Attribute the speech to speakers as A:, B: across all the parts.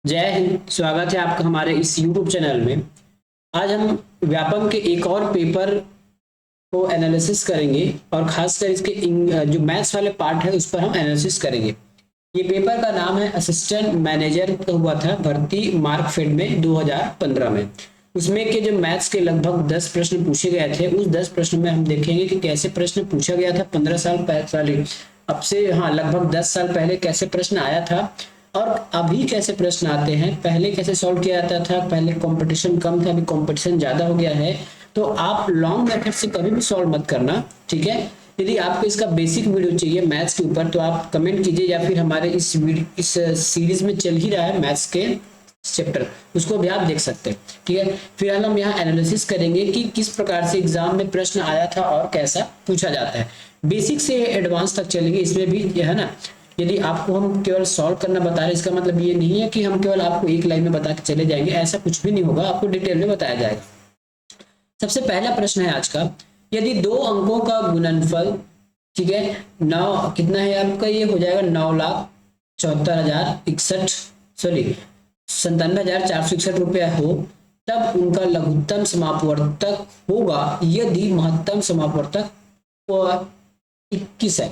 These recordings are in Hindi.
A: जय हिंद। स्वागत है आपका हमारे इस YouTube चैनल में। आज हम व्यापम के एक और पेपर को एनालिसिस करेंगे और खासकर इसके जो मैथ्स वाले पार्ट है उस पर हम एनालिसिस करेंगे। ये पेपर का नाम है असिस्टेंट मैनेजर का हुआ था भर्ती मार्कफेड में 2015 में। उसमें के जो मैथ्स के लगभग 10 प्रश्न पूछे गए थे, उस 10 प्रश्न में हम देखेंगे कि कैसे प्रश्न पूछा गया था 15 साल पहले, अब से लगभग 10 साल पहले कैसे प्रश्न आया था और अभी कैसे प्रश्न आते हैं। पहले कैसे सॉल्व किया जाता था, पहले कंपटीशन कम था, अभी कंपटीशन ज्यादा हो गया है। तो आप लॉन्ग मेथड से कभी भी सॉल्व मत करना, ठीक है। यदि आपको इसका बेसिक वीडियो चाहिए मैथ्स के ऊपर तो आप कमेंट कीजिए, या फिर हमारे इस सीरीज में चल ही रहा है मैथ्स के चैप्टर, उसको भी आप देख सकते हैं, ठीक है। फिलहाल हम यहाँ एनालिसिस करेंगे कि किस प्रकार से एग्जाम में प्रश्न आया था और कैसा पूछा जाता है। बेसिक से एडवांस तक चलेंगे, इसमें भी यह है ना। यदि आपको हम केवल सॉल्व करना बता रहे हैं, इसका मतलब ये नहीं है कि हम केवल आपको एक लाइन में बता के चले जाएंगे, ऐसा कुछ भी नहीं होगा, आपको डिटेल में बताया जाएगा। सबसे पहला प्रश्न है आज का, यदि दो अंकों का गुणनफल, ठीक है, 9 कितना है आपका, ये हो जाएगा 9,74,461 रुपया हो, तब उनका लघुत्तम समापवर्तक होगा यदि महत्तम समापवर्तक 21 है।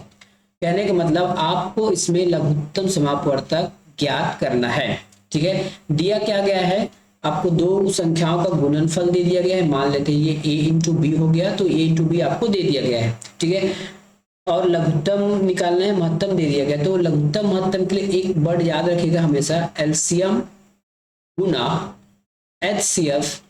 A: कहने का मतलब आपको इसमें लघुत्तम समापवर्तक ज्ञात करना है, ठीक है। दिया क्या गया है, आपको दो संख्याओं का गुणनफल दे दिया गया है। मान लेते हैं ये a इंटू बी हो गया, तो a इंटू बी आपको दे दिया गया है, ठीक है। और लघुत्तम निकालना है, महत्तम दे दिया गया। तो लघुत्तम महत्तम के लिए एक वर्ड याद रखिएगा हमेशा, एलसीएम गुना एचसीएफ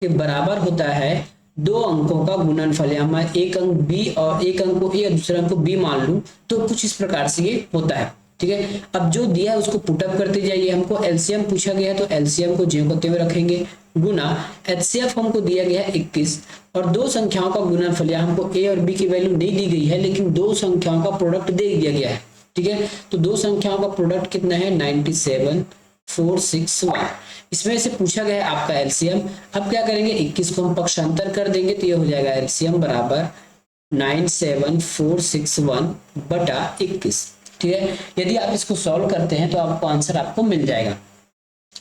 A: के बराबर होता है दो अंकों का गुणनफल। या मैं एक अंक बी और एक अंक को ए और दूसरे अंक को बी मान लूं तो कुछ इस प्रकार से ये होता है, ठीक है। अब जो दिया है उसको पुटअप करते जाइए। हमको एलसीएम पूछा गया है तो एलसीएम को ज्यों को त्यों रखेंगे, गुना एचसीएफ हमको दिया गया है 21 और दो संख्याओं का गुणनफल, या हमको ए और बी की वैल्यू नहीं दी गई है लेकिन दो संख्याओं का प्रोडक्ट दे दिया गया है, ठीक है। तो दो संख्याओं का प्रोडक्ट कितना है, 97,461। इसमें से पूछा गया है आपका एलसीएम। अब क्या करेंगे, 21 को हम पक्षांतर कर देंगे तो ये हो जाएगा एलसीएम बराबर 97,461 बटा 21, ठीक है। यदि आप इसको सॉल्व करते हैं तो आपको आंसर आपको मिल जाएगा,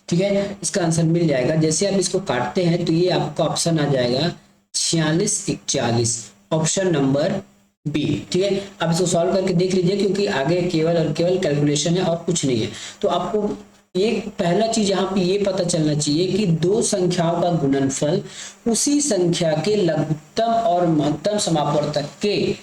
A: ठीक है। इसका आंसर मिल जाएगा। जैसे आप इसको काटते हैं तो ये आपका ऑप्शन आ जाएगा 4641, ऑप्शन नंबर बी, ठीक है। अब इसको सॉल्व करके देख लीजिए, क्योंकि आगे केवल और केवल कैलकुलेशन है और कुछ नहीं है। तो आपको एक पहला चीज यहाँ पे ये पता चलना चाहिए कि दो संख्याओं का गुणनफल उसी संख्या के लघुत्तम और महत्तम समापवर्तक के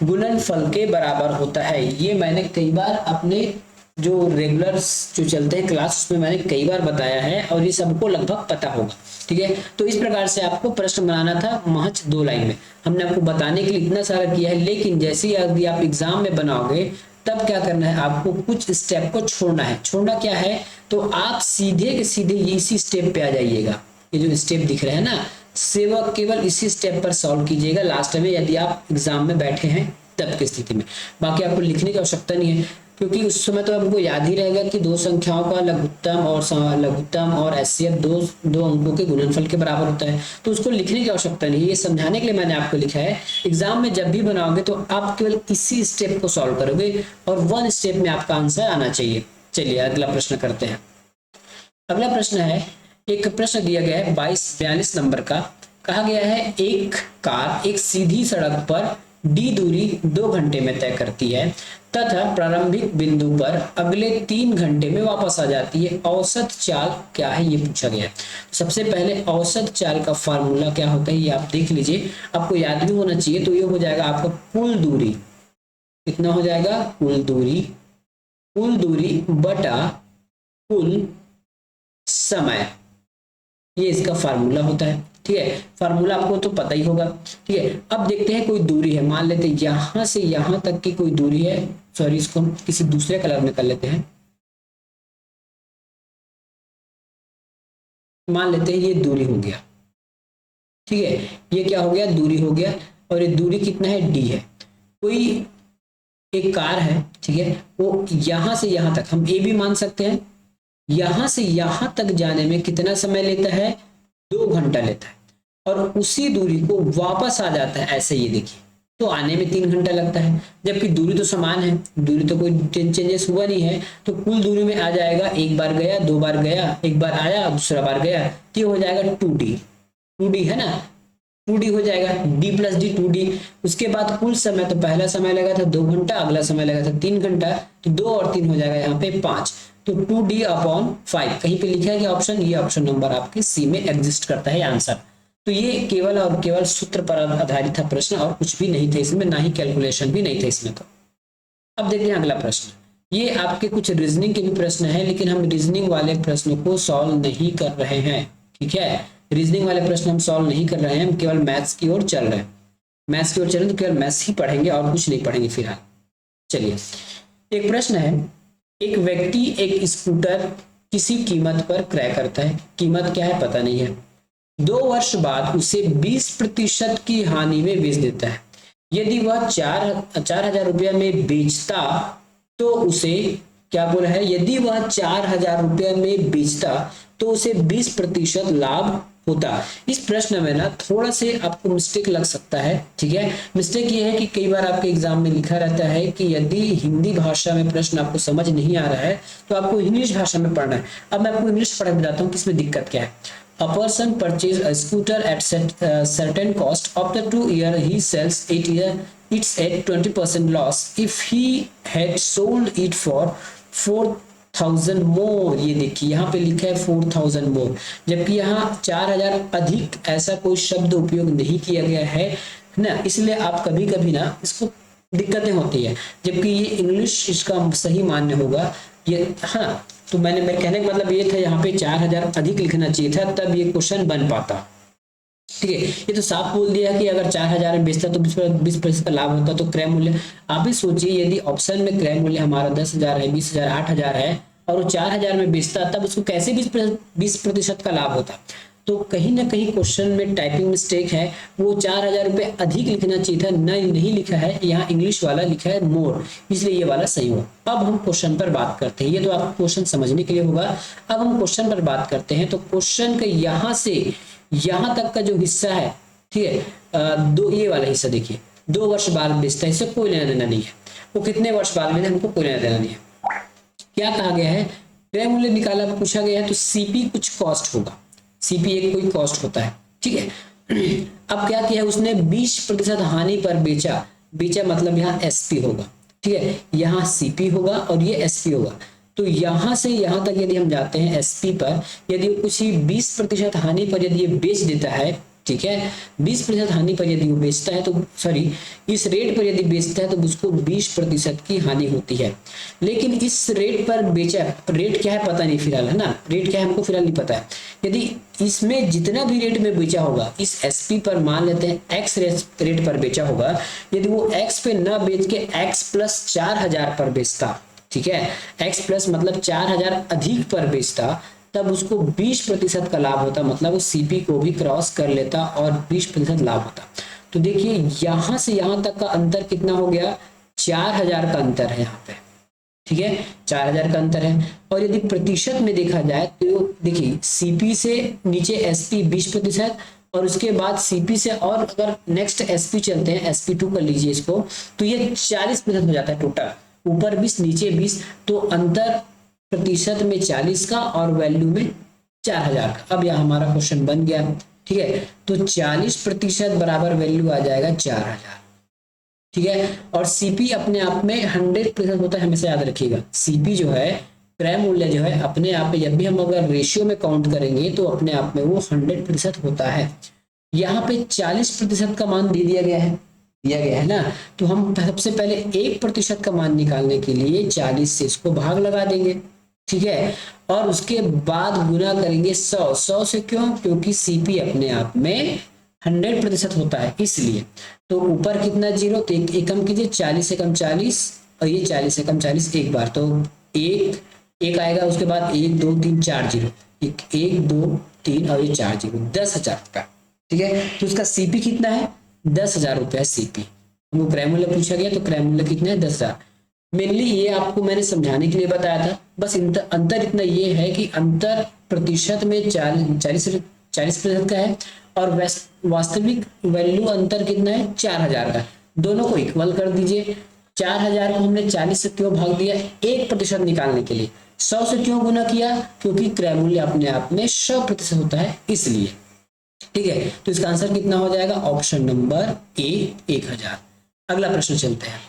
A: गुणनफल के बराबर होता है। ये मैंने कई बार अपने जो रेगुलर जो चलते हैं क्लास उसमें मैंने कई बार बताया है और ये सबको लगभग पता होगा, ठीक है। तो इस प्रकार से आपको प्रश्न बनाना था महज 2 लाइन में। हमने आपको बताने के लिए इतना सारा किया है, लेकिन जैसे ही यदि आप एग्जाम में बनाओगे तब क्या करना है, आपको कुछ स्टेप को छोड़ना है। छोड़ना क्या है, तो आप सीधे के सीधे इसी स्टेप पे आ जाइएगा। ये जो स्टेप दिख रहे हैं ना, सेवक केवल इसी स्टेप पर सॉल्व कीजिएगा लास्ट में, यदि आप एग्जाम में बैठे हैं तब की स्थिति में। बाकी आपको लिखने की आवश्यकता नहीं है, क्योंकि उस समय तो हमको याद ही रहेगा कि दो संख्याओं का लघुत्तम और एचसीएफ दो अंकों के गुणनफल के बराबर होता है, तो उसको लिखने की आवश्यकता नहीं है। ये समझाने के लिए मैंने आपको लिखा है। एग्जाम में जब भी बनाओगे तो आप केवल इसी स्टेप को सॉल्व करोगे और 1 स्टेप में आपका आंसर आना चाहिए। चलिए अगला प्रश्न करते हैं। अगला प्रश्न है, एक प्रश्न दिया गया है 42 नंबर का। कहा गया है एक कार एक सीधी सड़क पर डी दूरी 2 घंटे में तय करती है तथा प्रारंभिक बिंदु पर अगले 3 घंटे में वापस आ जाती है। औसत चाल क्या है, ये पूछा गया है। सबसे पहले औसत चाल का फार्मूला क्या होता है ये आप देख लीजिए, आपको याद भी होना चाहिए। तो ये हो जाएगा आपका कुल दूरी, कितना हो जाएगा, कुल दूरी बटा कुल समय, ये इसका फार्मूला होता है, ठीक है। फार्मूला आपको तो पता ही होगा, ठीक है। अब देखते हैं कोई दूरी है, मान लेते हैं यहां से यहां तक की कोई दूरी है। सॉरी, इसको हम किसी दूसरे कलर में कर लेते हैं। मान लेते हैं ये दूरी हो गया, ठीक है। ये क्या हो गया, दूरी हो गया। और ये दूरी कितना है, डी है। कोई एक कार है, ठीक है, वो यहां से यहां तक हम ए भी मान सकते हैं। यहां से यहां तक जाने में कितना समय लेता है, 2 घंटा लेता है। और उसी दूरी को वापस आ जाता है ऐसे, ये देखिए तो आने में 3 घंटा लगता है, जबकि दूरी तो समान है, दूरी तो कोई चेंजेस हुआ नहीं है, तो कुल दूरी में आ जाएगा, एक बार गया, 2 बार गया, एक बार आया, दूसरा बार गया, तो ये हो जाएगा 2D। 2D है ना, 2D हो जाएगा, D प्लस डी 2D। उसके बाद कुल समय, तो पहला समय लगा था 2 घंटा, अगला समय लगा था 3 घंटा, तो 2 और 3 हो जाएगा यहाँ पे 5, तो 2D अपॉन 5 कहीं पे लिखा है क्या ऑप्शन, ये ऑप्शन नंबर आपके सी में एग्जिस्ट करता है आंसर। तो ये केवल और केवल सूत्र पर आधारित था प्रश्न, और कुछ भी नहीं थे इसमें, ना ही कैलकुलेशन भी नहीं थे इसमें। तो अब देखिए अगला प्रश्न, ये आपके कुछ रीजनिंग के भी प्रश्न है, लेकिन हम रीजनिंग वाले प्रश्न को सॉल्व नहीं कर रहे हैं, ठीक है, रीजनिंग वाले प्रश्न हम सॉल्व नहीं कर रहे हैं, हम केवल मैथ्स की ओर चल रहे हैं। मैथ्स की ओर चल रहे हैं तो केवल मैथ्स ही पढ़ेंगे और कुछ नहीं पढ़ेंगे फिलहाल। चलिए, एक प्रश्न है, एक व्यक्ति एक स्कूटर किसी कीमत पर क्रय करता है, कीमत क्या है पता नहीं है, 2 वर्ष बाद उसे 20% की हानि में बेच देता है। यदि वह 4,000 रुपया में बेचता तो उसे क्या बोला है, यदि वह 4,000 रुपया में बेचता तो उसे 20% लाभ होता। इस प्रश्न में ना थोड़ा से आपको मिस्टेक लग सकता है, ठीक है। मिस्टेक ये है कि कई बार आपके एग्जाम में लिखा रहता है कि यदि हिंदी भाषा में प्रश्न आपको समझ नहीं आ रहा है तो आपको इंग्लिश भाषा में पढ़ना है। अब मैं आपको इंग्लिश पढ़ के बताता हूँ कि इसमें दिक्कत क्या है। A person purchase a scooter at certain cost. After 2 years, he sells it's at 20% loss. If he had sold it for 4,000 more, ये देखिए यहाँ पे लिखा है 4,000 more, जबकि यहाँ 4,000 अधिक ऐसा कोई शब्द उपयोग नहीं किया गया है ना, इसलिए आप कभी कभी ना इसको दिक्कतें होती है, जबकि ये इंग्लिश इसका सही मान्य होगा ये, हाँ। तो मेरे कहने का मतलब ये था यहाँ पे 4,000 अधिक लिखना चाहिए था, तब ये क्वेश्चन बन पाता, ठीक है। ये तो साफ बोल दिया कि अगर 4,000 में बेचता तो 20% का लाभ होता। तो क्रय मूल्य, आप ही सोचिए यदि ऑप्शन में क्रय मूल्य हमारा 10,000 है, 20,000, 8,000 है और वो 4,000 में बेचता, तब उसको कैसे 20% का लाभ होता। तो कहीं ना कहीं क्वेश्चन में टाइपिंग मिस्टेक है, वो 4,000 रुपये अधिक लिखना चाहिए था, नहीं लिखा है, यहाँ इंग्लिश वाला लिखा है मोर, इसलिए ये वाला सही हुआ। अब हम क्वेश्चन पर बात करते हैं, ये तो आपको क्वेश्चन समझने के लिए होगा। अब हम क्वेश्चन पर बात करते हैं, तो क्वेश्चन के यहाँ से यहाँ तक का जो हिस्सा है, ठीक है, दो ये वाला हिस्सा देखिए, 2 वर्ष बाद बेचता है, इससे कोई लेना देना नहीं है, वो कितने वर्ष बाद बेचता है हमको कोई लेना देना नहीं है। क्या कहा गया है, क्रय मूल्य निकाला पूछा गया है, तो सीपी कुछ कॉस्ट होगा, सीपी एक कोई कॉस्ट होता है, ठीक है। अब क्या किया उसने, 20% हानि पर बेचा, मतलब यहाँ एसपी होगा, ठीक है, यहाँ सीपी होगा और ये एसपी होगा। तो यहां से यहां तक यदि हम जाते हैं एसपी पर, यदि कुछ ही 20% हानि पर यदि ये बेच देता है, ठीक है, 20% हानि पर यदि वो बेचता है, तो सॉरी इस रेट पर यदि बेचता है तो उसको 20% की हानि होती है। लेकिन इस रेट पर बेचा, रेट क्या है पता नहीं फिलहाल, है ना, रेट क्या है हमको फिलहाल नहीं पता है। यदि इसमें जितना भी रेट में बेचा होगा, इस एसपी पर मान लेते हैं एक्स रेट पर बेचा होगा, यदि वो एक्स पे ना बेच के एक्स प्लस 4,000 पर बेचता, ठीक है, x प्लस मतलब 4,000 अधिक पर बेचता, तब उसको 20% का लाभ होता, मतलब वो सीपी को भी क्रॉस कर लेता और 20% लाभ होता। तो देखिए यहां से यहां तक का अंतर कितना हो गया, 4,000 का अंतर है यहाँ पे, ठीक है, 4,000 का अंतर है। और यदि प्रतिशत में देखा जाए तो देखिए सीपी से नीचे एसपी 20% और उसके बाद सीपी से और अगर नेक्स्ट एसपी चलते हैं, sp2 कर लीजिए इसको, तो ये 40% हो जाता है टोटल, ऊपर 20 नीचे 20, तो अंतर प्रतिशत में 40 का और वैल्यू में 4,000 का। अब यह हमारा क्वेश्चन बन गया, ठीक है, तो 40% बराबर वैल्यू आ जाएगा 4,000, ठीक है। और सीपी अपने आप में 100% होता है, हमेशा याद रखिएगा, सीपी जो है क्रय मूल्य जो है अपने आप में, जब भी हम अगर रेशियो में काउंट करेंगे तो अपने आप में वो 100% होता है। यहाँ पे 40% का मान दे दिया गया है ना, तो हम सबसे पहले 1% का मान निकालने के लिए 40 से इसको भाग लगा देंगे, ठीक है, और उसके बाद गुना करेंगे 100 से, क्यों, क्योंकि सीपी अपने आप में 100% होता है इसलिए। तो ऊपर कितना 0, तो एक कम कीजिए, 40 से कम 40 और ये 40 से कम 40 एक बार, तो एक आएगा, उसके बाद 1 2 3 4 0, 1 2 3 और ये 4 0, 10,000 रुपया, ठीक है। तो उसका सीपी कितना है, 10,000 रुपया सीपी। हमको क्रय मूल्य पूछा गया तो क्रय मूल्य कितना है, 10,000। मेनली ये आपको मैंने समझाने के लिए बताया था, बस अंतर इतना ये है कि अंतर प्रतिशत में 40% का है और वास्तविक वैल्यू अंतर कितना है, 4,000 का। दोनों को इक्वल कर दीजिए। 4000 को हमने 40 से क्यों भाग दिया? 1% निकालने के लिए। 100 से क्यों गुना किया? क्योंकि क्रय मूल्य अपने आप में 100% होता है इसलिए। ठीक है, तो इसका आंसर कितना हो जाएगा? Option number A 1000। अगला प्रश्न चलते हैं,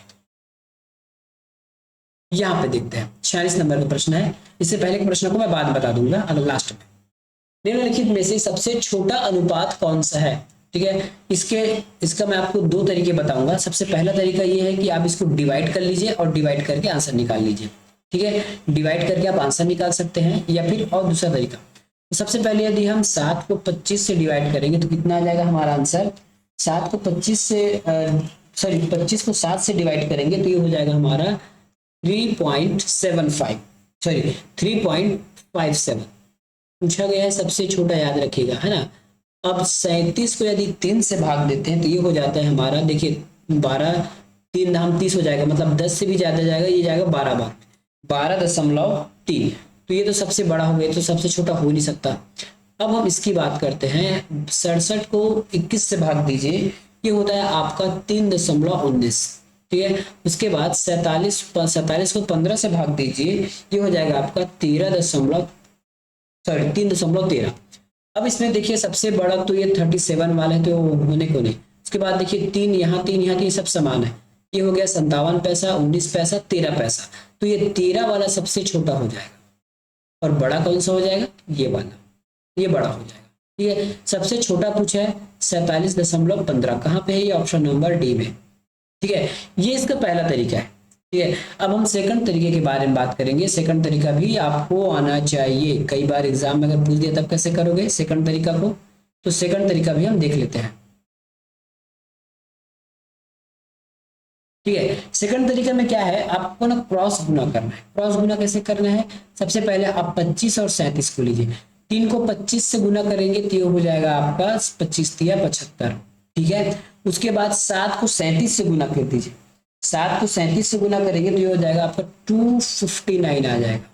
A: यहां पे देखते हैं 46 नंबर का प्रश्न है। इससे पहले के प्रश्न को मैं बाद बता दूंगा अगर लास्ट में। निम्नलिखित में से सबसे छोटा अनुपात कौन सा है? ठीक है, इसका मैं आपको दो तरीके बताऊंगा। सबसे पहला तरीका ये है कि आप इसको डिवाइड कर लीजिए और डिवाइड करके आंसर निकाल लीजिए। ठीक है, डिवाइड करके आप आंसर निकाल सकते हैं, या फिर और दूसरा तरीका, तो सबसे पहले यदि हम 7 को 25 से डिवाइड करेंगे तो कितना आ जाएगा हमारा आंसर? 7 को 25 से 25 को 7 से डिवाइड करेंगे तो ये हो जाएगा हमारा 3.75 सॉरी 3.57 पूछा गया है, सबसे छोटा याद रखिएगा, है ना। अब 37 को यदि 3 से भाग देते हैं तो ये हो जाता है हमारा, देखिए 12 3 धाम 30 हो जाएगा, मतलब 10 से भी ज्यादा जाएगा, ये जाएगा 12 बार 12.3। तो ये तो सबसे बड़ा हो गया, तो सबसे छोटा हो नहीं सकता। अब हम इसकी बात करते हैं, 67 को 21 से भाग दीजिए, ये होता है आपका 3.19। ठीक है, उसके बाद 47 को 15 से भाग दीजिए, ये हो जाएगा आपका 3.13। अब इसमें देखिए सबसे बड़ा तो ये 37 वाला है, तो होने को नहीं। उसके बाद देखिए 3 यहाँ 3 यहाँ 3 सब समान है, ये हो गया 57 पैसा 19 पैसा 13 पैसा, तो ये 13 वाला सबसे छोटा हो जाएगा। और बड़ा कौन सा हो जाएगा? ये वाला, ये बड़ा हो जाएगा। ठीक है, सबसे छोटा पूछा है 47.15, कहाँ पे है? ये ऑप्शन नंबर डी में। ठीक है, ये इसका पहला तरीका है। ठीक है, अब हम सेकंड तरीके के बारे में बात करेंगे। सेकंड तरीका भी आपको आना चाहिए, कई बार एग्जाम में अगर पूछ दिया तब कैसे करोगे सेकंड तरीका को, तो सेकंड तरीका भी हम देख लेते हैं। ठीक है, सेकंड तरीके में क्या है, आपको ना क्रॉस गुना करना है। क्रॉस गुना कैसे करना है? सबसे पहले आप 25 और 37 को लीजिए, 3 को 25 से गुना करेंगे तो ये हो जाएगा आपका 25 तिया 75। ठीक है, उसके बाद 7 को 37 से गुना कर दीजिए, 7 को 37 से गुना करेंगे तो ये हो जाएगा आपका 259 आ जाएगा।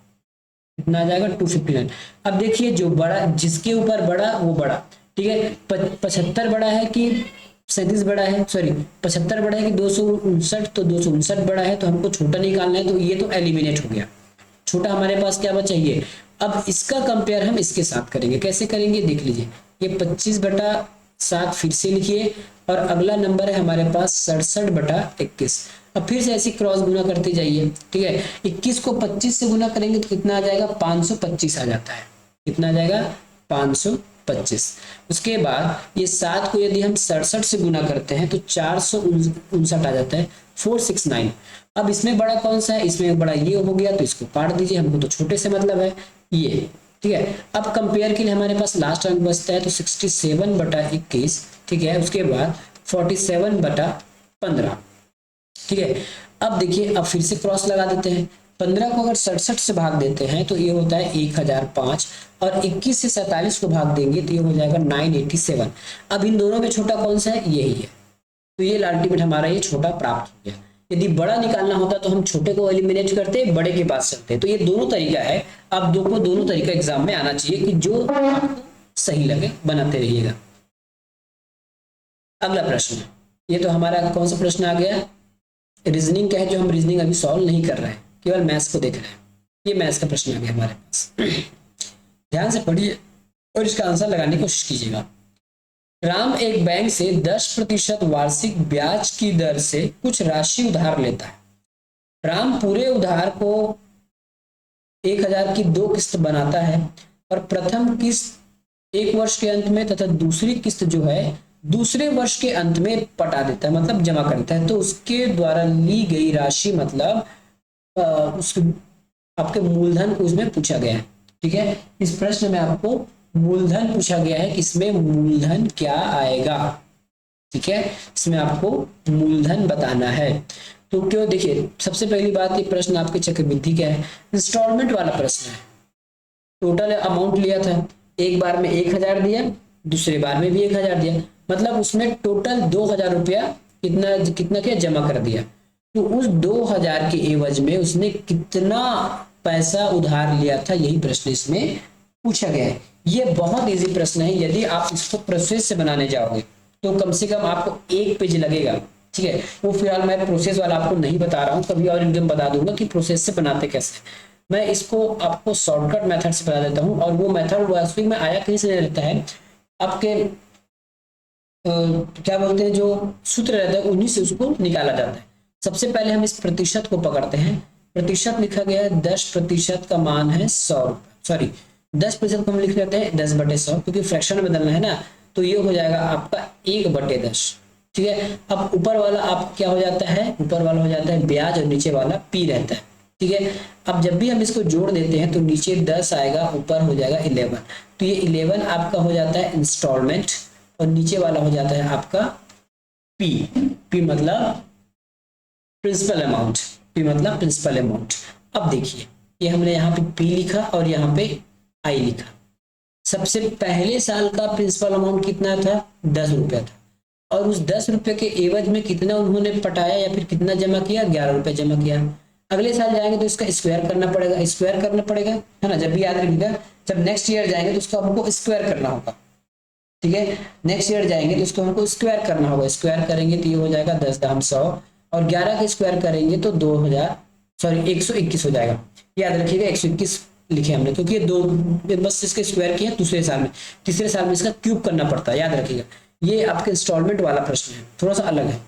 A: कितना आ जाएगा? 259। अब देखिए जो बड़ा, जिसके ऊपर बड़ा वो बड़ा। ठीक है, 75 बड़ा है कि 37 बड़ा है, सॉरी 75 बड़ा है कि 259, तो 259 बड़ा है, तो हमको छोटा निकालना है, तो ये तो एलिमिनेट हो गया। छोटा हमारे पास क्या बचा? ये। अब इसका कंपेयर हम इसके साथ करेंगे, कैसे करेंगे देख लीजिए। ये 25/7 फिर से लिखिए, और अगला नंबर है हमारे पास 67/21। अब फिर से ऐसी क्रॉस गुना करते जाइए। ठीक है, 21 को 25 से गुना करेंगे तो कितना आ जाएगा? 525 आ जाता है। कितना आ जाएगा? 525। उसके बाद ये 7 को यदि हम 67 से गुना करते हैं तो 459 आ जाता है, 469। अब इसमें बड़ा कौन सा है? इसमें बड़ा ये हो गया, तो इसको काट दीजिए, हमको तो छोटे से मतलब है ये। ठीक है, अब कंपेयर के लिए हमारे पास लास्ट अंक बचता है, तो 67/21। ठीक है, उसके बाद 47/15। ठीक है, अब देखिए, अब फिर से क्रॉस लगा देते हैं। 15 को अगर 67 से भाग देते हैं तो ये होता है 1005, और 21 से 47 को भाग देंगे तो ये हो जाएगा 987। अब इन दोनों में छोटा कौन सा है? यही है, तो ये अल्टीमेट हमारा ये छोटा प्राप्त हो गया। यदि बड़ा निकालना होता तो हम छोटे को एलिमिनेट करते, बड़े के पास चलते। तो ये दोनों तरीका है, आप दोनों तरीका एग्जाम में आना चाहिए, कि जो आपको सही लगे बनाते रहिएगा। अगला प्रश्न, ये तो हमारा कौन सा प्रश्न आ गया? रीजनिंग का है, जो हम रीजनिंग अभी सॉल्व नहीं कर रहे हैं, केवल मैथ्स को देख रहे हैं। ये मैथ्स का प्रश्न आ गया हमारे पास, ध्यान से पढ़िए और इसका आंसर लगाने की कोशिश कीजिएगा। राम एक बैंक से 10% वार्षिक ब्याज की दर से कुछ राशि उधार लेता है। राम पूरे उधार को 1000 की 2 किस्त बनाता है, और प्रथम किस्त 1 वर्ष के अंत में तथा दूसरी किस्त जो है दूसरे वर्ष के अंत में पटा देता है, मतलब जमा करता है। तो उसके द्वारा ली गई राशि, मतलब उस आपके मूलधन को उसमें पूछा गया है। ठीक है, इस प्रश्न में आपको मूलधन पूछा गया है कि इसमें मूलधन क्या आएगा। ठीक है, इसमें आपको मूलधन बताना है। तो क्यों, देखिए सबसे पहली बात, ये प्रश्न आपके चक्रवृद्धि का है, इंस्टॉलमेंट वाला प्रश्न है। टोटल अमाउंट लिया था, एक बार में 1000 दिया, दूसरे बार में भी 1000 दिया, मतलब उसमें टोटल 2000 रुपया कितना क्या जमा कर दिया। तो उस 2000 के एवज में उसने कितना पैसा उधार लिया था, यही प्रश्न इसमें पूछा गया है। ये बहुत इजी प्रश्न है, यदि आप इसको प्रोसेस से बनाने जाओगे तो कम से कम आपको 1 पेज लगेगा। ठीक है। वो फिलहाल मैं प्रोसेस वाला आपको नहीं बता रहा हूँ, कभी और एकदम बता दूंगा कि प्रोसेस से बनाते कैसे। मैं इसको आपको शॉर्टकट मेथड से बता देता हूँ, और वो मेथड वास्तविक में आया कहीं से रहता है, आपके क्या बोलते हैं जो सूत्र रहता है उन्हीं से उसको निकाला जाता है। सबसे पहले हम इस प्रतिशत को पकड़ते हैं। प्रतिशत लिखा गया है 10% का मान है 100 रुपये, सॉरी 10% को हम लिख लेते हैं 10/100, क्योंकि फ्रैक्शन में बदलना है ना, तो ये हो जाएगा आपका 1/10। ठीक है। अब ऊपर वाला आप क्या हो जाता है, ऊपर वाला हो जाता है ब्याज और नीचे वाला पी रहता है। ठीक है। अब जब भी हम इसको जोड़ देते हैं तो नीचे 10 आएगा, ऊपर हो जाएगा 11, तो ये 11 आपका हो जाता है इंस्टॉलमेंट, और नीचे वाला हो जाता है आपका पी। पी मतलब प्रिंसिपल अमाउंट, पी मतलब प्रिंसिपल अमाउंट। अब देखिए ये हमने यहाँ पे पी लिखा और यहाँ पे आई लिखा। सबसे पहले साल का प्रिंसिपल अमाउंट कितना था, 10 रुपया था, और उस 10 रुपये के एवज में कितना उन्होंने पटाया या फिर कितना जमा किया, 11 रुपये जमा किया। अगले साल जाएंगे तो इसका स्क्वायर करना पड़ेगा, स्क्वायर करना पड़ेगा, है ना, जब भी याद रखिएगा। जब नेक्स्ट ईयर जाएंगे तो उसको हमको स्क्वायर करना होगा। ठीक है। नेक्स्ट ईयर जाएंगे तो इसको हमको स्क्वायर करना होगा, स्क्वायर करेंगे तो ये हो जाएगा 10×100, और 11 का स्क्वायर करेंगे तो 2000, सॉरी 121 हो जाएगा। याद रखिएगा 121 लिखे हमने, क्योंकि ये दो बस इसके स्क्वायर किए दूसरे साल में, तीसरे साल में इसका क्यूब करना पड़ता है, याद रखिएगा। ये आपके इंस्टॉलमेंट वाला प्रश्न है, थोड़ा सा अलग है।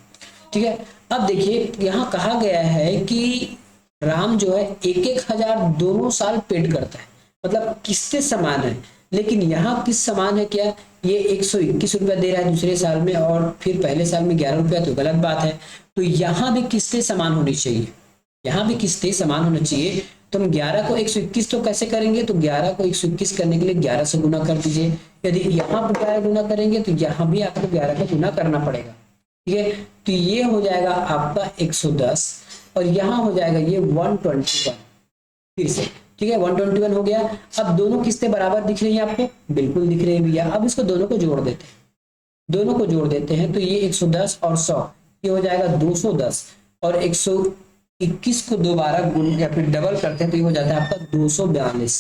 A: ठीक है। अब देखिए यहाँ कहा गया है कि राम जो है 1-1 हजार दोनों साल पेड करता है, मतलब किस्तें समान है, लेकिन यहाँ किस समान है, क्या ये 121 रुपया दे रहा है दूसरे साल में और फिर पहले साल में 11 रुपया, तो गलत बात है। तो यहाँ भी किस्तें समान होनी चाहिए, यहाँ भी किस्तें समान होना चाहिए। तो हम 11 को 121 तो कैसे करेंगे, तो 11 को 121 करने के लिए 11 से गुना कर दीजिए। यदि यहाँ पर 11 गुना करेंगे तो यहाँ भी आपको 11 का गुना करना पड़ेगा। ठीक है। तो ये हो जाएगा आपका 110, और यहाँ हो जाएगा ये 121 फिर से। ठीक है, 121 हो गया। अब दोनों किस्तें बराबर दिख रही हैं आपको, बिल्कुल दिख रही है भैया। अब इसको दोनों को जोड़ देते हैं, दोनों को जोड़ देते हैं तो ये 110 और 100 ये हो जाएगा 210, और 121 को दोबारा गुण या फिर डबल करते हैं तो ये हो जाता है आपका 242।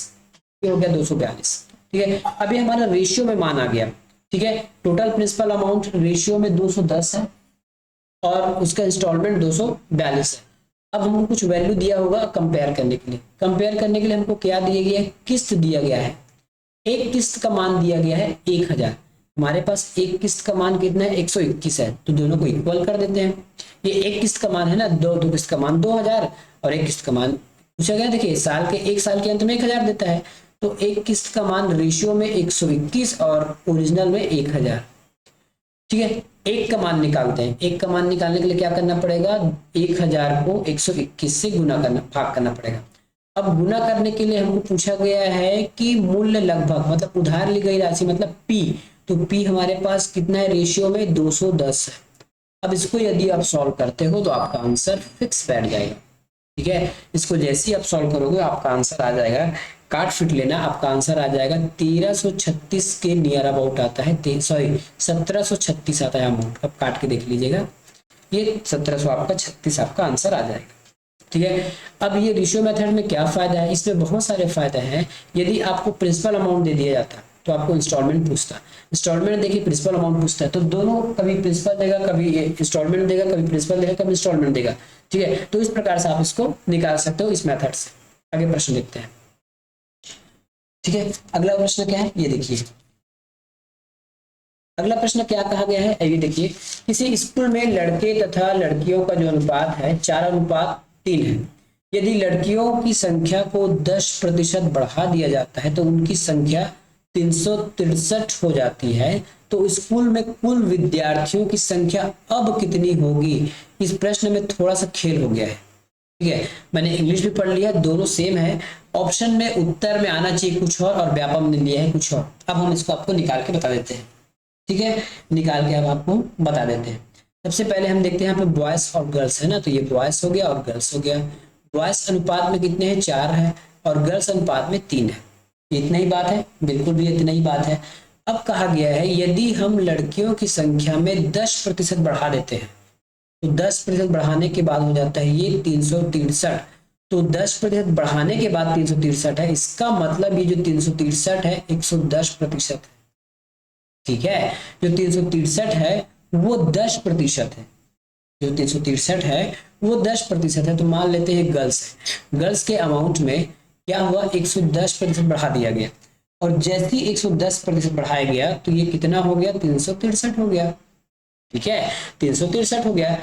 A: ये हो गया 242। ठीक है। अभी हमारा रेशियो में मान आ गया। ठीक है। टोटल प्रिंसिपल अमाउंट रेशियो में 210 है और उसका इंस्टॉलमेंट 242 है। अब हमको कुछ वैल्यू दिया होगा कंपेयर करने के लिए। कंपेयर करने के लिए हमको क्या दिया गया है, किस्त दिया गया है। एक किस्त का मान दिया गया है 1000, हमारे पास एक किस्त का मान कितना है 121 है, तो दोनों को इक्वल कर देते हैं। ये एक किस्त का मान है ना, दो किस्त का मान 2000 और एक किस्त का मान पूछा गया। देखिए एक साल के अंत में 1000 देता है, तो एक किस्त का मान रेशियो में 121 और ओरिजिनल में 1000। ठीक है। एक का मान निकालते हैं। एक का मान निकालने के लिए क्या करना पड़ेगा, 1000 को 121 से गुना करना, भाग करना पड़ेगा। अब गुना करने के लिए हमको पूछा गया है कि मूल्य लगभग, मतलब उधार ली गई राशि, मतलब पी। तो पी हमारे पास कितना है रेशियो में 210 है। अब इसको यदि आप सॉल्व करते हो तो आपका आंसर फिक्स बैठ जाएगा। ठीक है। इसको जैसे ही आप सॉल्व करोगे आपका आंसर आ जाएगा, काट फिट लेना, आपका आंसर आ जाएगा 1336 के नियर अबाउट आता है, सॉरी 1736 आता है अमाउंट। अब काट के देख लीजिएगा, ये 1700 आपका 36 आपका आंसर आ जाएगा। ठीक है। अब ये रेशियो मेथड में क्या फायदा है, इसमें बहुत सारे फायदे हैं। यदि आपको प्रिंसिपल अमाउंट दे दिया जाता तो आपको इंस्टॉलमेंट पूछता, इंस्टॉलमेंट देखिए प्रिंसिपल अमाउंट पूछता है, तो दोनों कभी प्रिंसिपल देगा, कभी इंस्टॉलमेंट देगा, कभी प्रिंसिपल देगा, कभी इंस्टॉलमेंट देगा। ठीक है। तो इस प्रकार से आप इसको निकाल सकते हो इस मेथड से। आगे प्रश्न देखते हैं। ठीक है। अगला प्रश्न क्या है ये देखिए, अगला प्रश्न क्या कहा गया है ये देखिए, किसी स्कूल में लड़के तथा लड़कियों का जो अनुपात है 4:3 है। यदि लड़कियों की संख्या को 10% बढ़ा दिया जाता है तो उनकी संख्या 363 हो जाती है, तो स्कूल में कुल विद्यार्थियों की संख्या अब कितनी होगी। इस प्रश्न में थोड़ा सा खेल हो गया है। ठीक है। मैंने इंग्लिश भी पढ़ लिया, दोनों सेम है। ऑप्शन में उत्तर में आना चाहिए कुछ और व्यापम ने लिया है कुछ और। अब हम इसको आपको निकाल के बता देते हैं। ठीक है। निकाल के अब आपको बता देते हैं। सबसे पहले हम देखते हैं यहाँ पे बॉयज और गर्ल्स है ना, तो ये बॉयज हो गया और गर्ल्स हो गया। बॉयज अनुपात में कितने हैं 4 है, और गर्ल्स अनुपात में 3 है। इतना ही बात है, बिल्कुल भी इतना ही बात है। अब कहा गया है यदि हम लड़कियों की संख्या में 10% बढ़ा देते हैं तो 10% बढ़ाने के बाद हो जाता है ये 363। तो 10% बढ़ाने के बाद 363 है, इसका मतलब ये जो 363 है 110% है। ठीक है। जो 363 है वो 10% है, जो 363 है वो 10% है, तो मान लेते हैं गर्ल्स है। गर्ल्स के अमाउंट में क्या हुआ, 110% बढ़ा दिया गया, और जैसे ही 110% बढ़ाया गया तो ये कितना हो गया, 363 हो गया। ठीक है, 363 हो गया।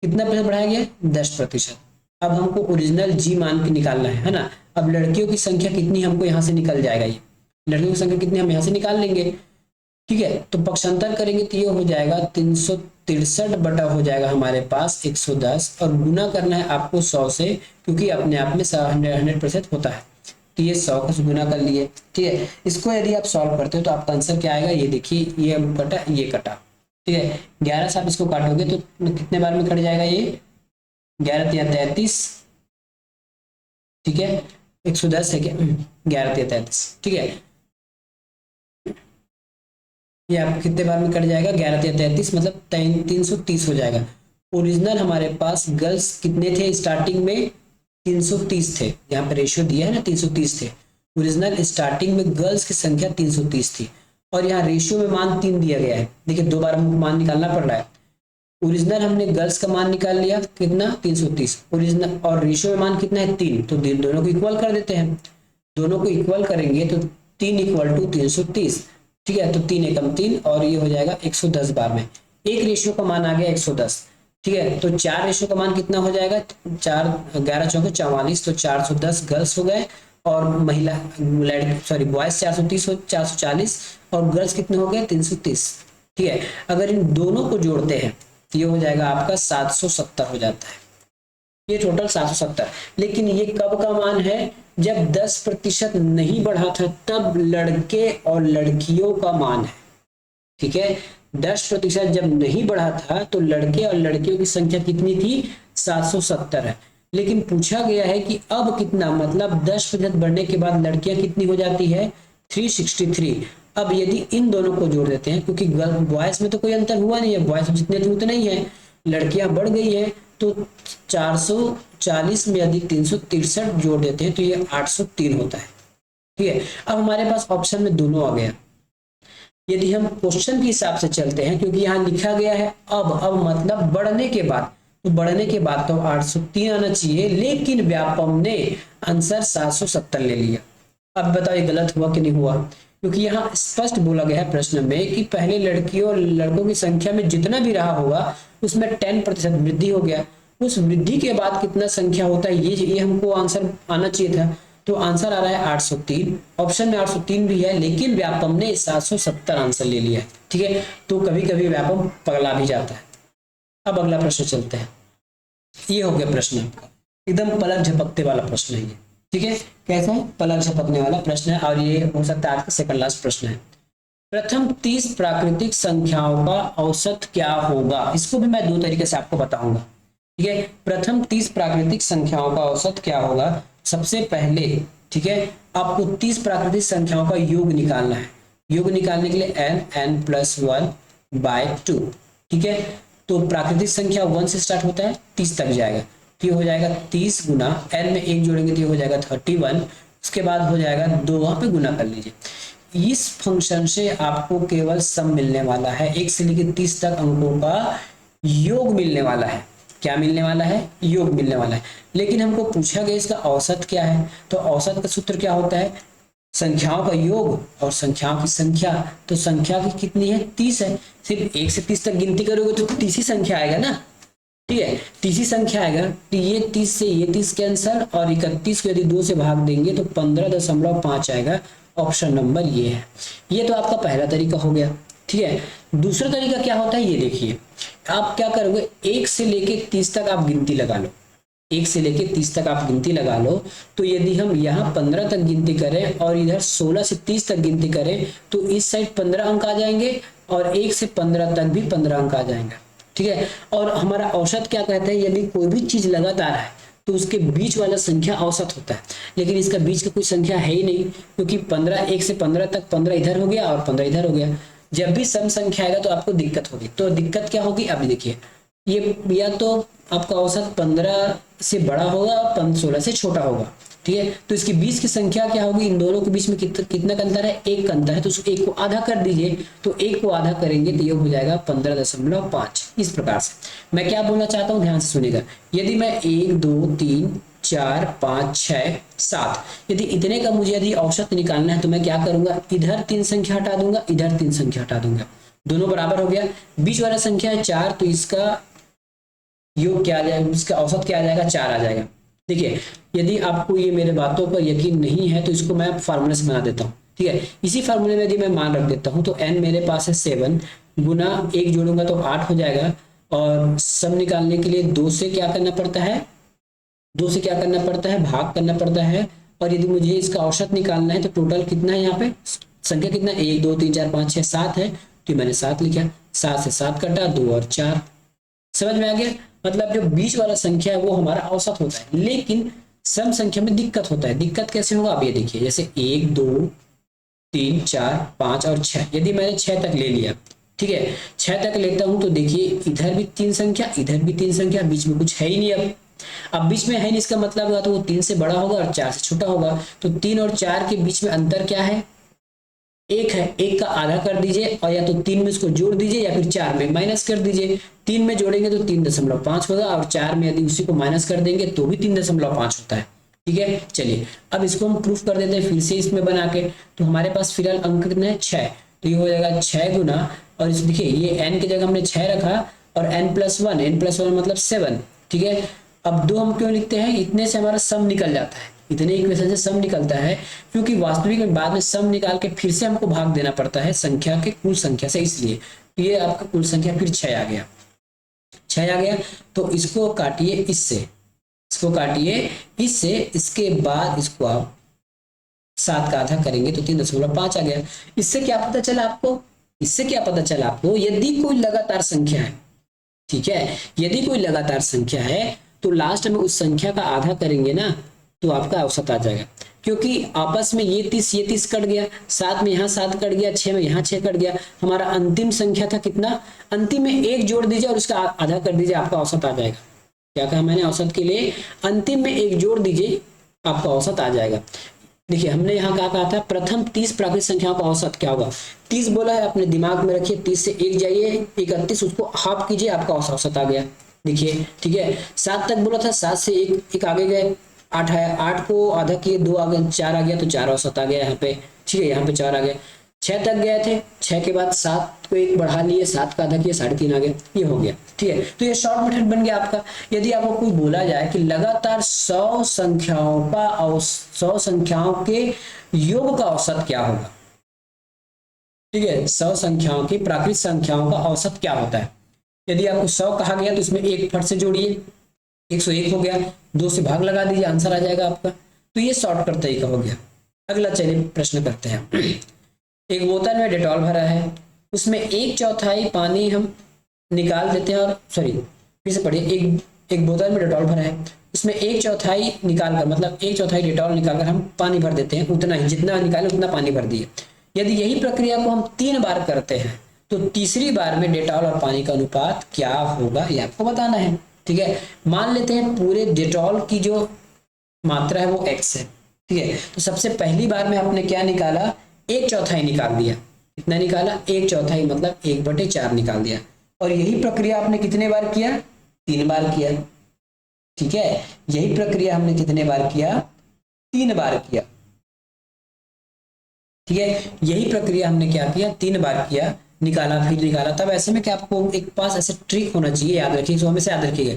A: कितना प्रतिशत बढ़ाया गया, 10%। अब हमको ओरिजिनल जी मान के निकालना है ना। अब लड़कियों की संख्या कितनी हमको यहाँ से निकल जाएगा, ये लड़कियों की संख्या कितनी हम यहाँ से निकाल लेंगे। ठीक है, तो पक्षांतर करेंगे तो ये हो जाएगा 363 बटा हो जाएगा हमारे पास 110, और गुना करना है आपको 100 से, क्योंकि अपने आप में 100% होता है, तो ये 100 का गुना कर लिए। ठीक है, इसको यदि आप सॉल्व करते हो तो आपका आंसर क्या आएगा, ये देखिए, ये कटा ये कटा। ठीक है, 11 से आप इसको काटोगे तो कितने बार में कट जाएगा, ये 11 तिया 33। ठीक है, 110 है क्या, 11 तिया 33। ठीक है, ये आपको कितने बार में कट जाएगा, 11 तिया 33, मतलब 330 हो जाएगा। ओरिजिनल हमारे पास गर्ल्स कितने थे स्टार्टिंग में, 330 थे। यहाँ पे रेशियो दिया है ना, 330 थे ओरिजिनल स्टार्टिंग में, गर्ल्स की संख्या 330 थी, और यहाँ रेशियो में मान 3 दिया गया है। देखिए, दो बार हमको मान निकालना पड़ रहा है। ओरिजिनल हमने गर्ल्स का मान निकाल लिया कितना, 330 ओरिजिनल, और रेशियो में मान कितना है, 3, तो दोनों को इक्वल कर देते हैं। दोनों को इक्वल करेंगे तो 3 = 330। ठीक है, तो 3 एकम 3, और ये हो जाएगा 110 बार में। एक रेशियो का मान आ गया 110। ठीक है, तो 4 रेशियो का मान कितना हो जाएगा, 4 11 चौके 44, तो 410 गर्ल्स हो गए, और महिला सॉरी बॉयज 440, और गर्ल्स कितने हो गए, 330। ठीक है, अगर इन दोनों को जोड़ते हैं तो ये हो जाएगा आपका 770 हो जाता है, ये टोटल 770। लेकिन ये कब का मान है, जब 10% नहीं बढ़ा था, तब लड़के और लड़कियों का मान है। ठीक है, 10% जब नहीं बढ़ा था तो लड़के और लड़कियों की संख्या कितनी थी, 770 है। लेकिन पूछा गया है कि अब कितना, मतलब 10% बढ़ने के बाद लड़कियां कितनी हो जाती है, 363। अब यदि इन दोनों को जोड़ देते हैं, क्योंकि बॉयज में तो कोई अंतर हुआ नहीं है, बॉयज जितने थे उतने ही है, लड़कियां बढ़ गई है, तो 440 में यदि 363 जोड़ देते हैं तो ये 803 होता है। ठीक है, अब हमारे पास ऑप्शन में दोनों आ गया। यदि हम क्वेश्चन के हिसाब से चलते हैं, क्योंकि यहाँ लिखा गया है अब मतलब बढ़ने के बाद, तो बढ़ने के बाद तो 803 आना चाहिए, लेकिन व्यापम ने आंसर 770 ले लिया। अब बताओ ये गलत हुआ कि नहीं हुआ, क्योंकि यहाँ स्पष्ट बोला गया है प्रश्न में कि पहले लड़कियों और लड़कों की संख्या में जितना भी रहा होगा उसमें 10% वृद्धि हो गया, उस वृद्धि के बाद कितना संख्या होता है, ये हमको आंसर आना चाहिए था। तो आंसर आ रहा है 803, ऑप्शन में 803 भी है, लेकिन व्यापम ने 770 आंसर ले लिया है। ठीक है, तो कभी कभी व्यापम पगला भी जाता है। अब अगला प्रश्न चलते हैं, ये हो गया प्रश्न आपका, एकदम पलक झपकते वाला प्रश्न है ये। ठीक है, कैसा है, पलक झपकने वाला प्रश्न है, और ये हो सकता है आज का सेकंड लास्ट प्रश्न है। प्रथम 30 प्राकृतिक संख्याओं का औसत क्या होगा, इसको भी मैं दो तरीके से आपको बताऊंगा। ठीक है, प्रथम 30 प्राकृतिक संख्याओं का औसत क्या होगा। सबसे पहले, ठीक है, आपको 30 प्राकृतिक संख्याओं का योग निकालना है। योग निकालने के लिए n+1/2। ठीक है, तो प्राकृतिक संख्या 1 से स्टार्ट होता है, 30 तक जाएगा, तो ये हो जाएगा 30 गुना n में 1 जोड़ेंगे तो ये हो जाएगा 31। उसके बाद हो जाएगा 2, वहां पे गुना कर लीजिए। इस फंक्शन से आपको केवल सम मिलने वाला है, 1 से लेकर 30 तक अंकों का योग मिलने वाला है। क्या मिलने वाला है, योग मिलने वाला है। लेकिन हमको पूछा गया इसका औसत क्या है, तो औसत का सूत्र क्या होता है, संख्याओं का योग और संख्याओं की संख्या। तो संख्या की कितनी है, 30 है, सिर्फ 1 से 30 तक गिनती करोगे तो 30 ही संख्या आएगा ना। ठीक है, 30 ही संख्या आएगा, तो ये 30 से ये 30 कैंसल, और 31 को यदि 2 से भाग देंगे तो 15.5 आएगा। ऑप्शन नंबर ये है। ये तो आपका पहला तरीका हो गया। ठीक है, दूसरा तरीका क्या होता है, ये देखिए, आप क्या करोगे, 1 से लेके 30 तक आप गिनती लगा लो, 1 से लेके 30 तक आप गिनती लगा लो। तो यदि हम यहाँ 15 तक गिनती करें और इधर 16 से 30 तक गिनती करें तो इस साइड 15 अंक आ जाएंगे, और 1 से 15 तक भी 15 अंक आ जाएंगे। ठीक है, और हमारा औसत क्या कहता है, यदि कोई भी चीज लगातार है तो उसके बीच वाला संख्या औसत होता है, लेकिन इसका बीच का कोई संख्या है ही नहीं, क्योंकि 1 से 15 तक 15 इधर हो गया और 15 इधर हो गया। जब भी सम संख्या आएगा तो आपको दिक्कत होगी। तो दिक्कत क्या होगी, अभी देखिए, ये या तो आपका औसत 15 से बड़ा होगा और 16 से छोटा होगा, ठीक है। तो इसकी 20 की संख्या क्या होगी, इन दोनों के बीच में कितना का अंतर है, 1 का अंतर है, तो उसको 1 को आधा कर दीजिए, तो 1 को आधा करेंगे तो ये हो जाएगा 15.5। इस प्रकार से मैं क्या बोलना चाहता हूँ, ध्यान से सुनिएगा। यदि मैं 1 2 3 4 5 6 7, यदि इतने का मुझे यदि औसत निकालना है तो मैं क्या करूंगा, इधर 3 संख्या हटा दूंगा, इधर 3 संख्या हटा दूंगा, दोनों बराबर हो गया। बीच वाला संख्या है 4, तो इसका योग क्या आ जाएगा, इसका औसत क्या आ जाएगा, 4 आ जाएगा। देखिए यदि आपको ये मेरे बातों पर यकीन नहीं है तो इसको मैं फार्मूले से बना देता हूँ, ठीक है। इसी फार्मूले में यदि मैं मान रख देता हूँ तो n मेरे पास है 7 गुना 1 जोड़ूंगा तो 8 हो जाएगा, और सम निकालने के लिए 2 से क्या करना पड़ता है, 2 से क्या करना पड़ता है, भाग करना पड़ता है। और यदि मुझे इसका औसत निकालना है तो टोटल कितना है, यहाँ पे संख्या कितना, 1 2 3 4 5 6 7 है, तो मैंने 7 लिखा, 7 से 7 कटा, 2 और 4। समझ में आ गया, मतलब जो बीच वाला संख्या है वो हमारा औसत होता है, लेकिन सम संख्या में दिक्कत होता है। दिक्कत कैसे होगा, आप ये देखिए, जैसे 1 2 3 4 5 और 6, यदि मैंने 6 तक ले लिया, ठीक है, 6 तक लेता हूं तो देखिए इधर भी 3 संख्या, इधर भी 3 संख्या, बीच में कुछ है ही नहीं। अब बीच में है नहीं, इसका मतलब होगा तो वो 3 से बड़ा होगा और 4 से छोटा होगा, तो 3 और 4 के बीच में अंतर क्या है, 1 है, 1 का आधा कर दीजिए, और या तो 3 में इसको जोड़ दीजिए या फिर 4 में माइनस कर दीजिए। 3 में जोड़ेंगे तो 3.5 होगा, और 4 में यदि उसी को माइनस कर देंगे तो भी 3.5 होता है, ठीक है। चलिए अब इसको हम प्रूफ कर देते हैं फिर से इसमें बना के। तो हमारे पास फिलहाल अंक कितना है, 6, तो ये हो जाएगा 6 गुना, और इस देखिए ये n की जगह हमने 6 रखा, और n+1 मतलब 7, ठीक है। अब 2 हम क्यों लिखते हैं, इतने से हमारा सम निकल जाता है, इतने इक्वेशन से सम निकलता है, क्योंकि वास्तविक में बाद में सम निकाल के फिर से हमको भाग देना पड़ता है संख्या के कुल संख्या से, इसलिए ये आपका कुल संख्या फिर 6 आ गया, 6 आ गया। तो इसको काटिए इससे, इसको काटिए इससे, इसके बाद इसको आप 7 का आधा करेंगे तो 3.5 आ गया। इससे क्या पता चला आपको, इससे क्या पता चला आपको, यदि कोई लगातार संख्या है, ठीक है, यदि कोई लगातार संख्या है तो लास्ट में उस संख्या का आधा करेंगे ना तो आपका औसत आ जाएगा, क्योंकि आपस में ये 30 कट गया, 7 में यहाँ 7 कट गया, 6 में यहाँ 6 कट गया, हमारा अंतिम संख्या था कितना, अंतिम में 1 जोड़ दीजिए और उसका आधा कर दीजिए, आपका औसत आ जाएगा। क्या कहा मैंने, औसत के लिए अंतिम में 1 जोड़ दीजिए, आपका औसत आ जाएगा। देखिए हमने यहाँ क्या कहा था, प्रथम 30 प्राकृतिक संख्याओं का औसत क्या होगा, 30 बोला है, अपने दिमाग में रखिए, 30 से 1 जाइए 31, उसको हाफ कीजिए, आपका औसत आ गया। देखिए ठीक है, 7 तक बोला था, 7 से 1 आगे गए, 8 आया, 8 को आधा किए, 2 आ गए, 4 आ गया, तो 4 औसत आ गया यहाँ पे, ठीक है, यहाँ पे 4 आ गया। 6 तक गए थे, 6 के बाद 7 को 1 बढ़ा लिए, 7 का आधा किए, 3.5 आ गया, ये हो गया, ठीक है। तो ये शॉर्ट मेथड बन गया आपका। यदि आपको कोई बोला जाए कि लगातार 100 संख्याओं के योग का औसत क्या होगा, ठीक है, 100 संख्याओं की प्राकृतिक संख्याओं का औसत क्या होता है, यदि आपको 100 कहा गया तो इसमें 1 फट से जोड़िए, 101 हो गया, 2 से भाग लगा दीजिए, आंसर आ जाएगा आपका। तो ये शॉर्टकट तरीका हो गया। अगला चलिए प्रश्न करते हैं। एक बोतल में डेटॉल भरा है, उसमें 1/4 पानी हम निकाल देते हैं, और सॉरी फिर से पढ़िए, एक बोतल में डेटॉल भरा है, उसमें 1/4 निकालकर, मतलब 1/4 डेटॉल निकालकर हम पानी भर देते हैं, उतना ही जितना निकाले उतना पानी भर दिए। यदि यही प्रक्रिया को हम 3 बार करते हैं तो तीसरी बार में डेटॉल और पानी का अनुपात क्या होगा, ये आपको बताना है, ठीक है। मान लेते हैं पूरे डेटॉल की जो मात्रा है वो x है, ठीक है। तो सबसे पहली बार में आपने क्या निकाला, 1/4 निकाल दिया, कितना निकाला, 1/4 मतलब 1/4 निकाल दिया। और यही प्रक्रिया आपने कितने बार किया, 3 बार किया, ठीक है। यही प्रक्रिया हमने कितने बार किया, 3 बार किया, ठीक है। यही प्रक्रिया हमने क्या किया, 3 बार किया, निकाला फिर निकाला। तब ऐसे में क्या आपको एक पास ऐसे ट्रिक होना चाहिए, याद रखिए, इसको हमेशा याद रखिएगा,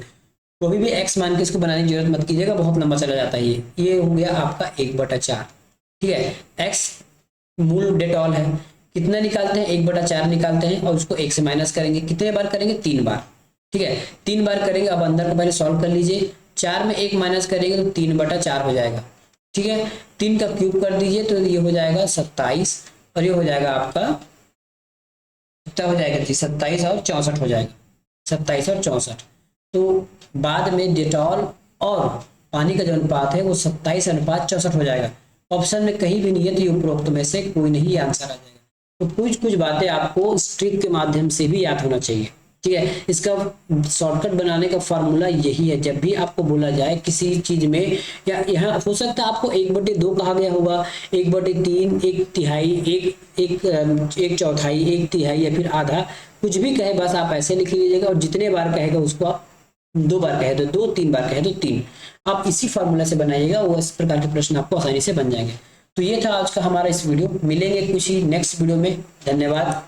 A: कभी भी x मान के इसको बनाने की जरूरत मत कीजिएगा, बहुत लंबा चला जाता है। ये हो गया आपका 1/4, ठीक है। x मूल डेटॉल है, कितना निकालते हैं, 1/4 निकालते हैं, और उसको 1 से माइनस करेंगे, कितने बार करेंगे, 3 बार, ठीक है, 3 बार करेंगे। अब अंदर को पहले सॉल्व कर लीजिए, 4 में 1 माइनस करेंगे तो 3/4 हो जाएगा, ठीक है। 3 का क्यूब कर दीजिए तो ये हो जाएगा 27, और ये हो जाएगा आपका कितना हो जाएगा जी, 27 और 64 हो जाएगा, 27 और 64। तो बाद में डेटॉल और पानी का जो अनुपात है वो 27:64 हो जाएगा। ऑप्शन में कहीं भी नहीं है, तो ये उपरोक्त में से कोई नहीं आंसर आ जाएगा। तो कुछ बातें आपको इस ट्रिक के माध्यम से भी याद होना चाहिए, ठीक है। इसका शॉर्टकट बनाने का फॉर्मूला यही है, जब भी आपको बोला जाए किसी चीज में, या यहाँ हो सकता है आपको 1/2 कहा गया होगा, 1/3, 1/3, एक चौथाई, 1/3 या फिर आधा, कुछ भी कहे बस आप ऐसे लिख लीजिएगा, और जितने बार कहेगा उसको आप 2 बार कहे तो 2, 3 बार कहे तो 3, आप इसी फॉर्मूला से बनाइएगा, वो इस प्रकार के प्रश्न आपको आसानी से बन जाएंगे। तो ये था आज का हमारा इस वीडियो, मिलेंगे कुछ ही नेक्स्ट वीडियो में, धन्यवाद।